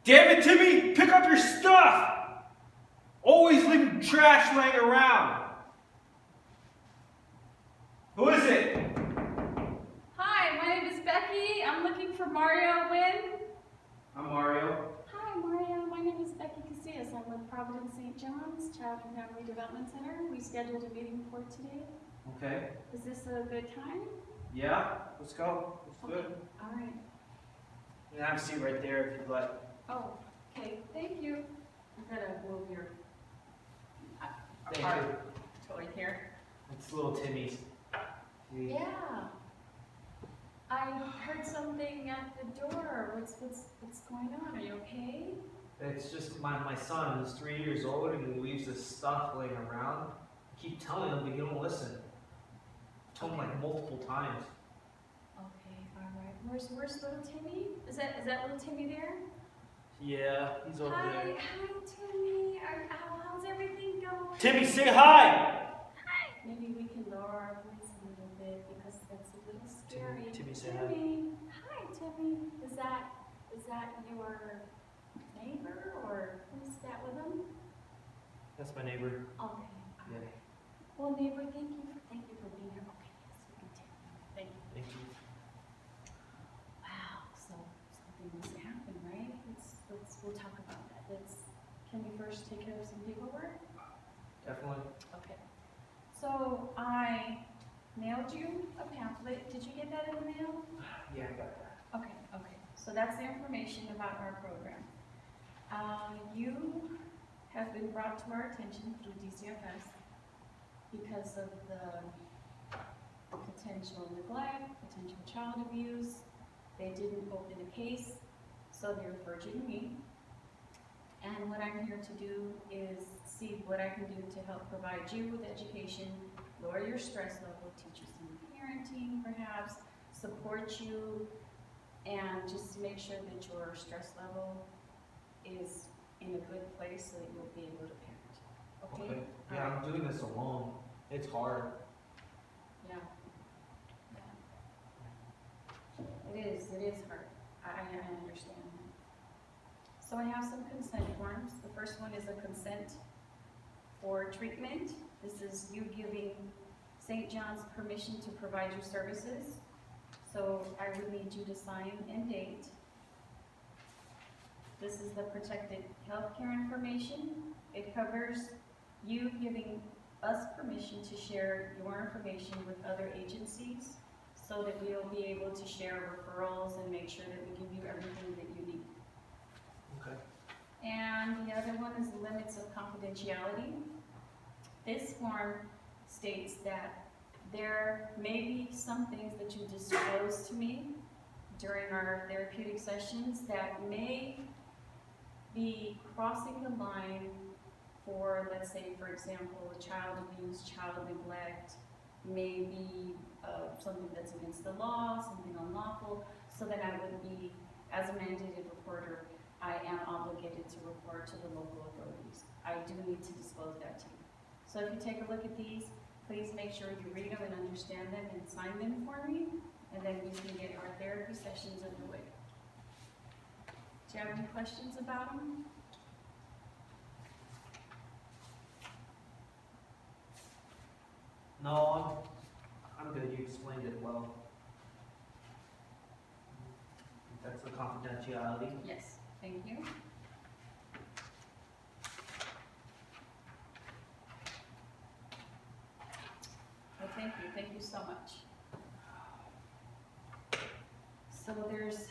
Damn it, Timmy! Pick up your stuff! Always leaving trash laying around. Who is it? Hi, my name is Becky. I'm looking for Mario Wynn. I'm Mario. Hi, Mario. My name is Becky Casillas. I'm with Providence St. John's Child and Family Development Center. We scheduled a meeting for today. Okay. Is this a good time? Yeah, let's go. It's good. All right. You can have a seat right there if you'd like. Oh, okay. Thank you. I'm gonna move your Thank apart you. totally here. It's little Timmy's. See? Yeah. I heard something at the door. What's going on? Are you okay? It's just my son who's 3 years old and he leaves this stuff laying around. I keep telling him, but he don't listen. I told him like multiple times. Okay, all right. Where's little Timmy? Is that little Timmy there? Yeah, he's over Hi, there. hi, Timmy. How's everything going? Timmy, say hi! Maybe we can lower our voice a little bit because that's a little scary. Timmy, say hi. Timmy. Hi, Timmy. Is that your neighbor or who's that with him? That's my neighbor. Okay. All Yeah. right. Well, neighbor, thank you for being here. Okay, yes, you can take me. Thank you. Thank you. Wow. So something must happen, right? We'll talk about that. Can we first take care of some paperwork? Definitely. Okay. So I mailed you a pamphlet. Did you get that in the mail? Yeah, I got that. Okay. So that's the information about our program. You have been brought to our attention through DCFS because of the potential neglect, potential child abuse. They didn't open a case, so they referred you to me. And what I'm here to do is see what I can do to help provide you with education, lower your stress level, teach you some parenting perhaps, support you, and just make sure that your stress level is in a good place so that you'll be able to parent. Okay? Yeah, I'm doing this alone. It's hard. Yeah. It is hard. I understand that. So I have some consent forms. The first one is a consent for treatment. This is you giving St. John's permission to provide your services. So I would need you to sign and date. This is the protected healthcare information. It covers you giving us permission to share your information with other agencies so that we'll be able to share referrals and make sure that we give you everything that you need. Okay. And the other one is limits of confidentiality. This form states that there may be some things that you disclose to me during our therapeutic sessions that may be crossing the line for, let's say, for example, child abuse, child neglect, maybe something that's against the law, something unlawful, so that I would be, as a mandated reporter, I am obligated to report to the local authorities. I do need to disclose that to you. So if you take a look at these, please make sure you read them and understand them and sign them for me, and then we can get our therapy sessions underway. Do you have any questions about them? No, I'm good. You explained it well. That's the confidentiality. Yes, thank you. Well, thank you so much. So there's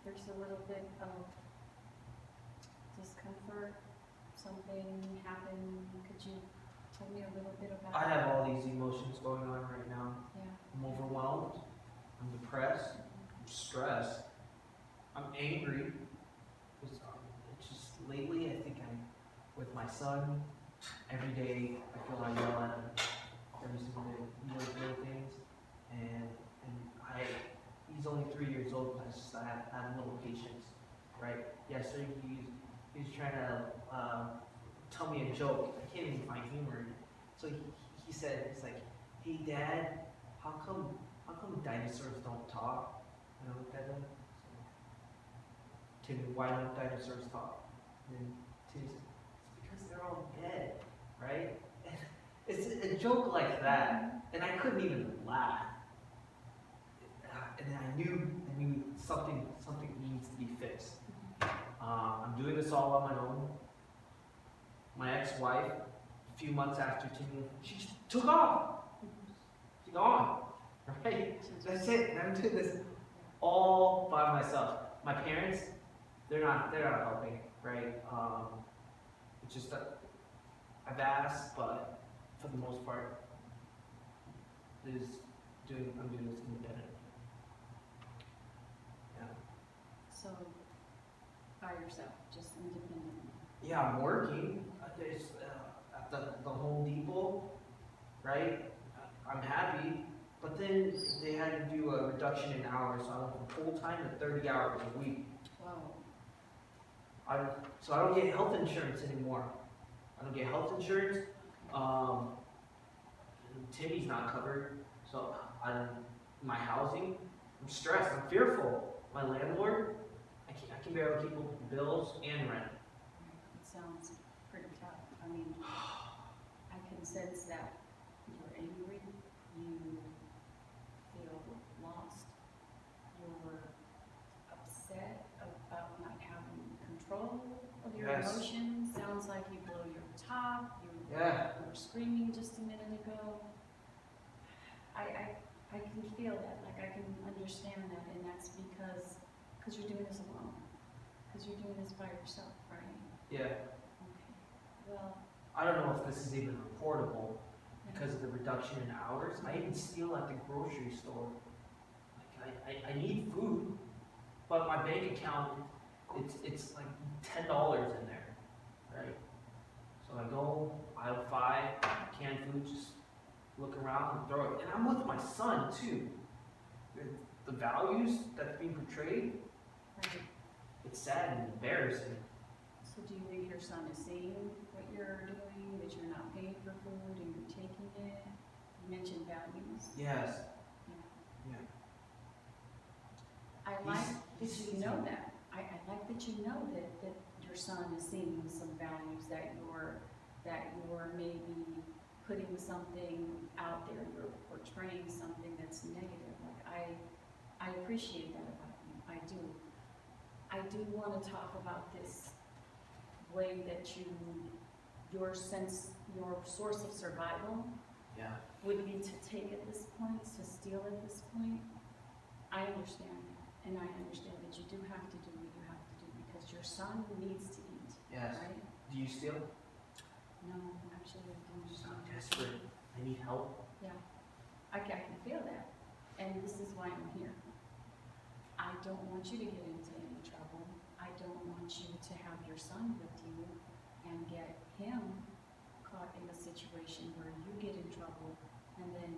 a little bit of discomfort, something happened. Could you tell me a little bit about I have all these emotions going on right now. Yeah. I'm overwhelmed. I'm depressed. I'm stressed. I'm angry. It's just lately, I think I'm with my son. Every day, I feel I yell at him every single day. Little things, and he's only 3 years old. But I have little patience, right? Yesterday, he's trying to tell me a joke. I can't even find humor in it. So he said, he's like, "Hey, Dad, how come dinosaurs don't talk?" And I looked at him. Timmy, why don't dinosaurs talk? And Timmy said, it's because they're all dead, right? And it's a joke like that, and I couldn't even laugh. And I knew something needs to be fixed. I'm doing this all on my own. My ex-wife, a few months after Timmy, she just took off. She's gone, right? That's it. And I'm doing this all by myself. My parents, they're not helping, right? It's just that I've asked, but for the most part, I'm doing this independent. Yeah. So, by yourself, just independently. Yeah, I'm working. There's at the Home Depot, right? I'm happy, but then they had to do a reduction in hours, so I went from full time to 30 hours a week. Wow. So I don't get health insurance anymore. I don't get health insurance. Timmy's not covered, so my housing. I'm stressed. I'm fearful. My landlord, I can barely keep up with bills and rent. It sounds pretty tough. I mean, I can sense that you're angry, you feel lost, you're upset about not having control of your Yes. emotions. Sounds like you blow your top, you Yeah. were screaming just a minute ago. I can feel that, like I can understand that, and that's because you're doing this alone. Because you're doing this by yourself, right? Yeah. Okay. Well, I don't know if this is even reportable because of the reduction in hours. I even steal at the grocery store. Like I need food, but my bank account, it's like $10 in there, right? So I go aisle 5, canned food, just look around and throw it. And I'm with my son too. The values that's being portrayed, right. it's sad and embarrassing. So do you think your son is seeing what you're doing, that you're not paying for food and you're taking it? You mentioned values. Yes. Yeah. Yeah. I like that you know that. I like that you know that your son is seeing some values, that you're maybe putting something out there, you're portraying something that's negative. Like I appreciate that about you. I do want to talk about this way that your source of survival Yeah. would be to take at this point, to steal at this point. I understand that, and I understand that you do have to do what you have to do because your son needs to eat. Yes. Right? Do you steal? No, actually, I don't. I'm desperate. I need help. Yeah, I can feel that, and this is why I'm here. I don't want you to get into any trouble. I don't want you to have your son with you and get him caught in a situation where you get in trouble and then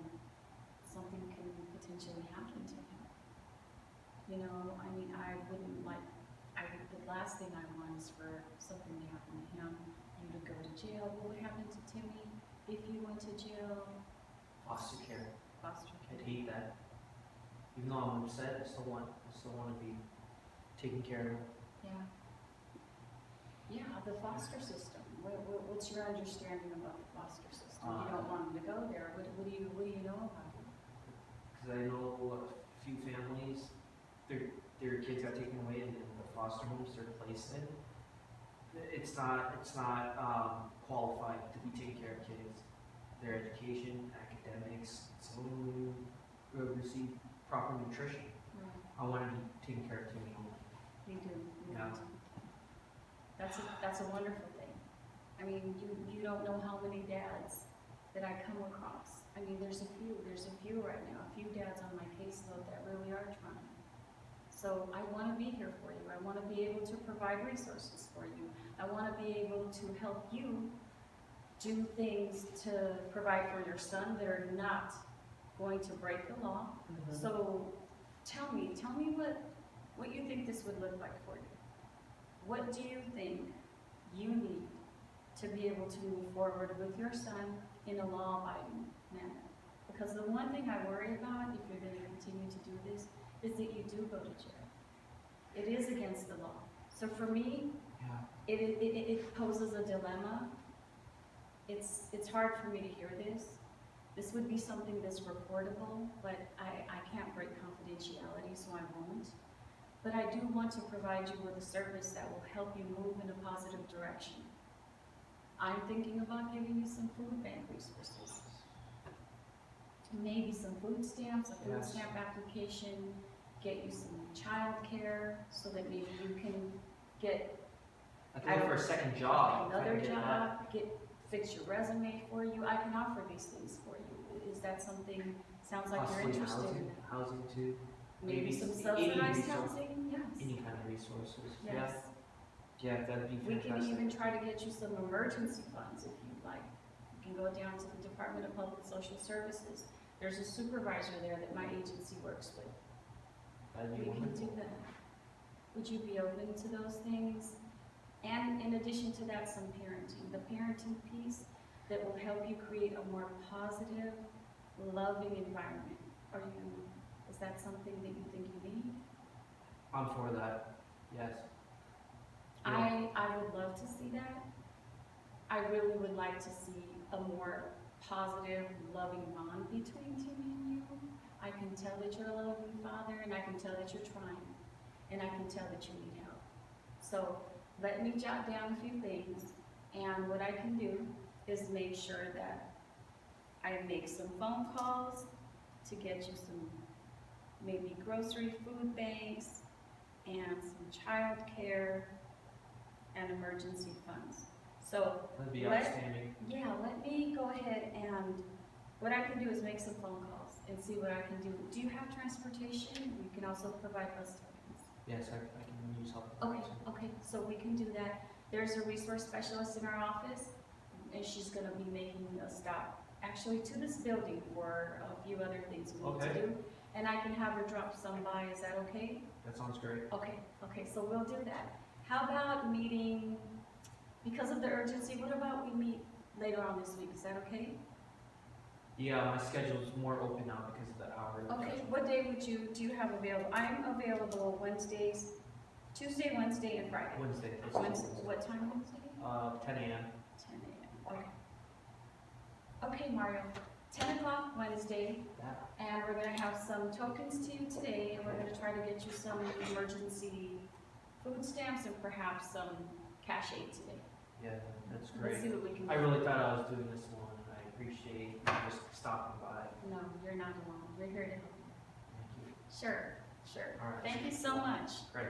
something can potentially happen to him. You know, I mean, the last thing I want is for something to happen to him, you to go to jail. What would happen to Timmy if you went to jail? Foster care. Foster I'd care. hate that. Even though I'm upset, I still want to be taken care of. Yeah. Yeah, the foster system. What's your understanding about the foster system? You don't want him to go there. What do you know about it? Because I know a few families, their kids got taken away and the foster homes they're placed in. It's not qualified to be taking care of kids. Their education, academics, some of them receive proper nutrition. Right. I want to be taking care of Timmy only. You do. Yeah. That's a wonderful thing. I mean, you don't know how many dads that I come across. I mean, there's a few right now, a few dads on my caseload that really are trying. So I want to be here for you. I want to be able to provide resources for you. I want to be able to help you do things to provide for your son that are not going to break the law. Mm-hmm. So tell me what you think this would look like for you. What do you think you need to be able to move forward with your son in a law-abiding manner? Because the one thing I worry about, if you're going to continue to do this, is that you do go to jail. It is against the law. So for me, Yeah. it poses a dilemma. It's hard for me to hear this. This would be something that's reportable, but I can't break confidentiality, so I won't. But I do want to provide you with a service that will help you move in a positive direction. I'm thinking about giving you some food bank resources. Maybe some food stamps, a food Yes. stamp application, get you some childcare so that maybe you can get I can look for a second job. if I another can get that. job, fix your resume for you. I can offer these things for you. Is that something, sounds like you're Possibly interested in? housing too. Maybe some any subsidized resource- housing? Yes. Any kind of resources. Yes. Yeah, that'd be We fantastic. can even try to get you some emergency funds if you'd like. You can go down to the Department of Public Social Services. There's a supervisor there that my agency works with. That'd be We can wonderful. do that. Would you be open to those things? And in addition to that, some parenting. The parenting piece that will help you create a more positive, loving environment. Is that something that you think you need? I'm for that. Yes. I would love to see that. I really would like to see a more positive, loving bond between Timmy and you. I can tell that you're a loving father, and I can tell that you're trying, and I can tell that you need help. So let me jot down a few things, and what I can do is make sure that I make some phone calls to get you some maybe grocery food banks and some child care and emergency funds. So That'd be Let- outstanding. yeah, let me go ahead and, what I can do is make some phone calls and see what I can do. Do you have transportation? You can also provide bus tokens. Yes, I can use help. Okay, so we can do that. There's a resource specialist in our office, and she's gonna be making a stop, actually to this building for a few other things we need to Okay. do. And I can have her drop some by, is that okay? That sounds great. Okay, so we'll do that. How about meeting, because of the urgency, what about we meet later on this week, is that okay? Yeah, my schedule's more open now because of the hour. Okay, what day do you have available? I'm available Wednesdays, Tuesday, Wednesday, and Friday. Wednesday. What time Wednesday? 10 a.m. 10 a.m., okay. Okay, Mario, 10 o'clock Wednesday, Yeah. and we're gonna have some tokens to you today, and we're gonna try to get you some emergency food stamps and perhaps some cash aid today. Yeah, that's Let's great. see what we can do. I really thought I was doing this alone, and I appreciate you just stopping by. No, you're not alone, we're here to help you. Thank you. Sure. All right. Thank you so much. Great.